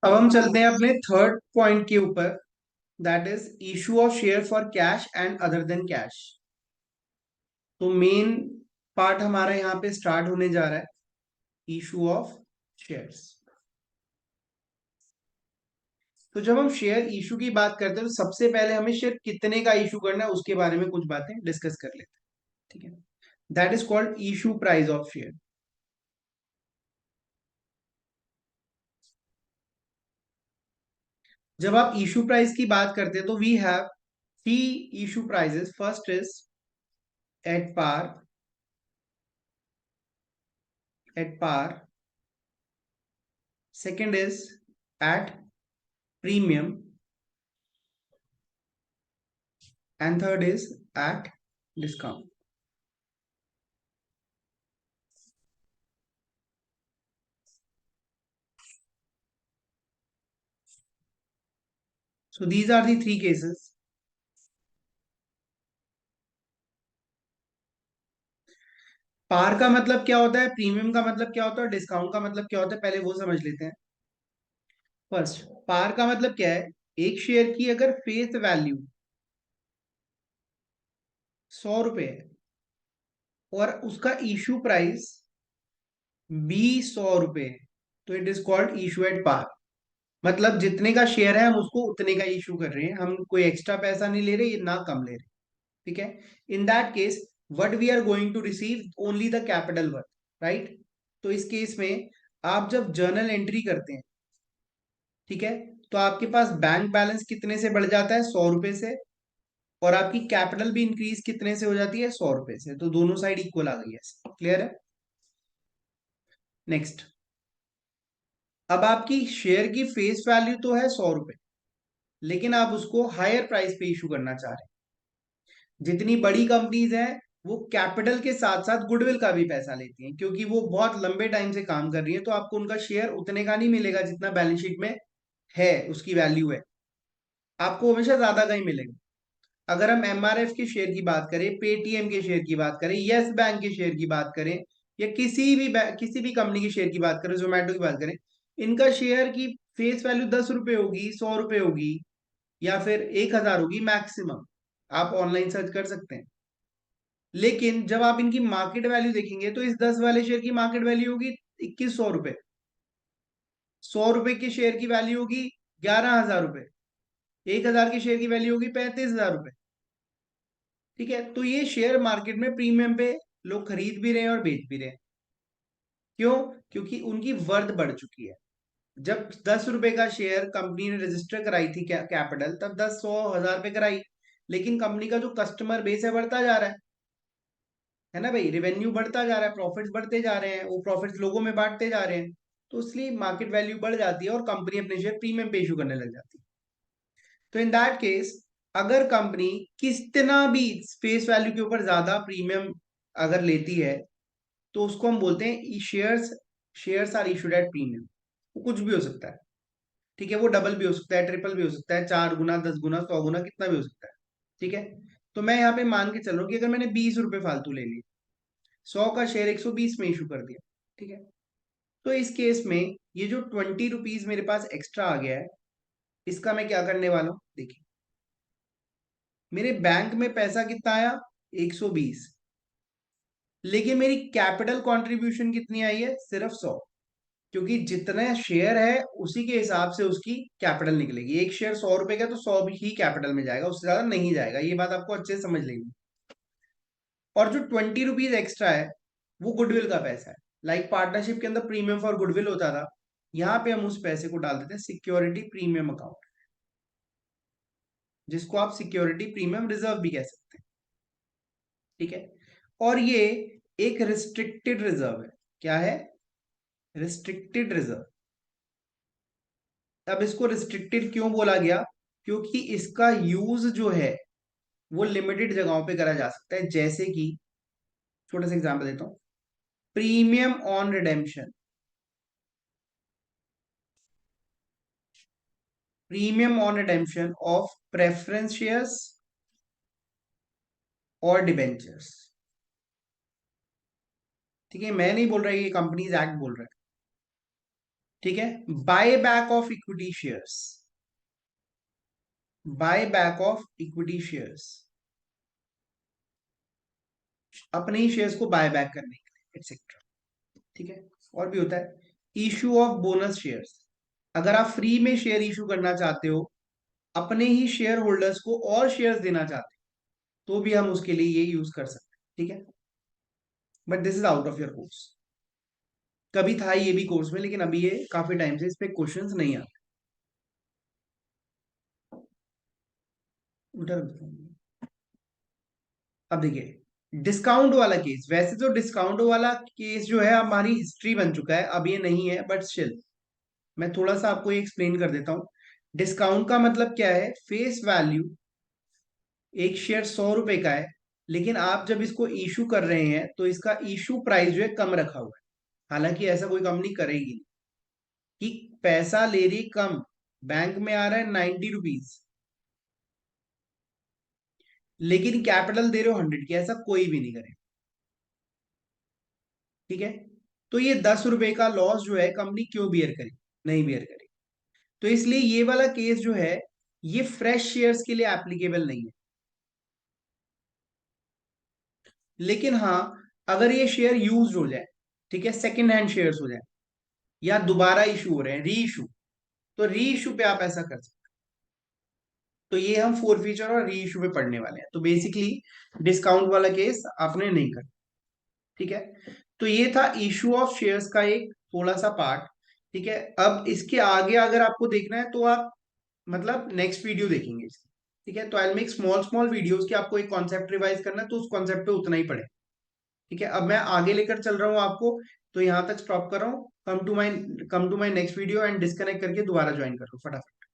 अब हम चलते हैं अपने थर्ड पॉइंट के ऊपर, that is issue of share for cash and other than cash. तो मेन पार्ट हमारा यहाँ पे स्टार्ट होने जा रहा है, इशू ऑफ शेयर्स। तो जब हम शेयर इशू की बात करते हैं तो सबसे पहले हमें शेयर कितने का इशू करना है उसके बारे में कुछ बातें डिस्कस कर लेते हैं। ठीक है, that is called issue price of share. जब आप इशू प्राइस की बात करते हैं तो we have three issue prices. First is at par, at par. Second is at premium, and third is at discount. So these are the three cases. पार का मतलब क्या होता है, प्रीमियम का मतलब क्या होता है, डिस्काउंट का मतलब क्या होता है, पहले वो समझ लेते हैं। फर्स्ट, पार का मतलब क्या है, एक शेयर की अगर फेस वैल्यू 100 रुपए है और उसका इशू प्राइस भी 100 रुपए है, तो it is called issue at par. मतलब जितने का शेयर है हम उसको उतने का इशू कर रहे हैं, हम कोई एक्स्ट्रा पैसा नहीं ले रहे, ये ना कम ले रहे। ठीक है, in that case what we are going to receive only the capital worth, right. तो इस केस में आप जब जर्नल एंट्री करते हैं, ठीक है, तो आपके पास बैंक बैलेंस कितने से बढ़ जाता है, 100 रुपए से, और आपकी कैपिटल भी इंक्रीज कितने से हो जाती है, 100 रुपए से। तो दोनों साइड इक्वल आ गई है। क्लियर है। नेक्स्ट, अब आपकी शेयर की फेस वैल्यू तो है 100 रुपए, लेकिन आप उसको हायर प्राइस पे इशू करना चाह रहे हैं। जितनी बड़ी कंपनीज हैं वो कैपिटल के साथ साथ गुडविल का भी पैसा लेती हैं, क्योंकि वो बहुत लंबे टाइम से काम कर रही है, तो आपको उनका शेयर उतने का नहीं मिलेगा जितना बैलेंस शीट में है, उसकी वैल्यू है। आपको हमेशा ज्यादा का ही मिलेगा। अगर हम एमआरएफ के शेयर की बात करें, पेटीएम के शेयर की बात करें, यस बैंक के शेयर की बात करें, या किसी भी कंपनी की शेयर की बात करें, जोमेटो की बात करें, इनका शेयर की फेस वैल्यू 10 रुपए होगी, 100 रुपए होगी, या फिर 1,000 होगी मैक्सिमम। आप ऑनलाइन सर्च कर सकते हैं। लेकिन जब आप इनकी मार्केट वैल्यू देखेंगे तो इस 10 वाले शेयर की मार्केट वैल्यू होगी 2,100 रुपए, 100 रुपए के शेयर की वैल्यू होगी 11,000 रुपए, 1,000 के शेयर की वैल्यू होगी 35,000 रुपए। ठीक है, तो ये शेयर मार्केट में प्रीमियम पे लोग खरीद भी रहे हैं और बेच भी रहे हैं। क्यों? क्योंकि उनकी वर्थ बढ़ चुकी है। जब 10 रुपए का शेयर कंपनी ने रजिस्टर कराई थी कैपिटल, तब 10, 100, 1,000 पे कराई। लेकिन कंपनी का जो कस्टमर बेस है बढ़ता जा रहा है ना भाई, रेवेन्यू बढ़ता जा रहा है, प्रॉफिट्स बढ़ते जा रहे हैं, वो प्रॉफिट्स लोगों में बांटते जा रहे हैं। तो इसलिए मार्केट वैल्यू बढ़ जाती है और कंपनी अपने शेयर प्रीमियम पे इशू करने लग जाती है। तो इन दैट केस, अगर कंपनी कितना भी फेस वैल्यू के ऊपर ज्यादा प्रीमियम अगर लेती है, तो उसको हम बोलते हैं shares, shares are issued at premium. वो कुछ भी हो सकता है। ठीक है, वो डबल भी हो सकता है, ट्रिपल भी हो सकता है, 4 गुना, 10 गुना, 100 गुना, कितना भी हो सकता है। ठीक है, तो मैं यहाँ पे मान के चल रहा हूँ कि अगर मैंने 20 रुपए फालतू ले लिए, 100 का शेयर 120 में इशू कर दिया, ठीक है, तो इस केस में ये जो 20 रुपीज मेरे पास एक्स्ट्रा आ गया है, इसका मैं क्या करने वाला हूँ, देखिए। मेरे बैंक में पैसा कितना आया, 120, लेकिन मेरी कैपिटल कंट्रीब्यूशन कितनी आई है, सिर्फ 100। क्योंकि जितना शेयर है उसी के हिसाब से उसकी कैपिटल निकलेगी। एक शेयर 100 रुपए का तो 100 भी ही कैपिटल में जाएगा, उससे ज्यादा नहीं जाएगा। ये बात आपको अच्छे से समझ लेनी। और जो 20 रुपीज एक्स्ट्रा है वो गुडविल का पैसा है। लाइक पार्टनरशिप के अंदर प्रीमियम फॉर गुडविल होता था, यहाँ पे हम उस पैसे को डाल देते हैं सिक्योरिटी प्रीमियम अकाउंट, जिसको आप सिक्योरिटी प्रीमियम रिजर्व भी कह सकते हैं। ठीक है, और ये एक रिस्ट्रिक्टेड रिजर्व है। क्या है? Restricted reserve. अब इसको रिस्ट्रिक्टेड क्यों बोला गया? क्योंकि इसका यूज जो है वो लिमिटेड जगहों पे करा जा सकता है। जैसे कि छोटा सा एग्जांपल देता हूं, premium on redemption, premium on redemption of preference shares और डिबेंचर्स। ठीक है, मैं नहीं बोल रहा, ये कंपनीज एक्ट बोल रहा है। ठीक है। Buy back of equity shares, buy back of equity shares, अपने ही शेयर्स को बाय बैक करने के लिए एक्सेट्रा। ठीक है। और भी होता है इशू ऑफ बोनस शेयर्स, अगर आप फ्री में शेयर इशू करना चाहते हो, अपने ही शेयर होल्डर्स को और शेयर्स देना चाहते हो, तो भी हम उसके लिए ये यूज कर सकते हैं। ठीक है। But this is out of your course. कभी था ये भी कोर्स में, लेकिन अभी ये काफी टाइम से इस पे क्वेश्चंस नहीं आते। उधर अब देखिए डिस्काउंट वाला केस, वैसे तो डिस्काउंट वाला केस जो है हमारी हिस्ट्री बन चुका है, अब ये नहीं है, बट स्टिल मैं थोड़ा सा आपको ये एक्सप्लेन कर देता हूँ। डिस्काउंट का मतलब क्या है, फेस वैल्यू एक शेयर 100 रुपए का है, लेकिन आप जब इसको इशू कर रहे हैं तो इसका इशू प्राइस जो है कम रखा हुआ है। हालांकि ऐसा कोई कंपनी करेगी नहीं कि पैसा ले रही कम, बैंक में आ रहा है 90 रुपीज, लेकिन कैपिटल दे रहे हो 100 की, ऐसा कोई भी नहीं करे। ठीक है। तो ये 10 रुपए का लॉस जो है कंपनी क्यों बियर करे, नहीं बियर करे। तो इसलिए ये वाला केस जो है ये फ्रेश शेयर्स के लिए एप्लीकेबल नहीं है। लेकिन हाँ, अगर ये शेयर यूज हो जाए, ठीक है, सेकेंड हैंड शेयर्स हो जाए, या दोबारा इशू हो रहे हैं, री इशू, तो री इशू पे आप ऐसा कर सकते हैं। तो ये हम फोर फीचर और री इशू पे पढ़ने वाले हैं। तो बेसिकली डिस्काउंट वाला केस आपने नहीं कर। ठीक है। तो ये था इशू ऑफ शेयर्स का एक थोड़ा सा पार्ट। ठीक है। अब इसके आगे अगर आपको देखना है तो आप मतलब नेक्स्ट वीडियो देखेंगे इसकी। ठीक है। तो I make small small videos कि आपको एक कॉन्सेप्ट रिवाइज करना है तो उस कॉन्सेप्ट पे उतना ही पढ़े। ठीक है। अब मैं आगे लेकर चल रहा हूँ आपको, तो यहाँ तक स्टॉप कर रहा हूँ। Come to my next video and disconnect करके दोबारा ज्वाइन करो फटाफट।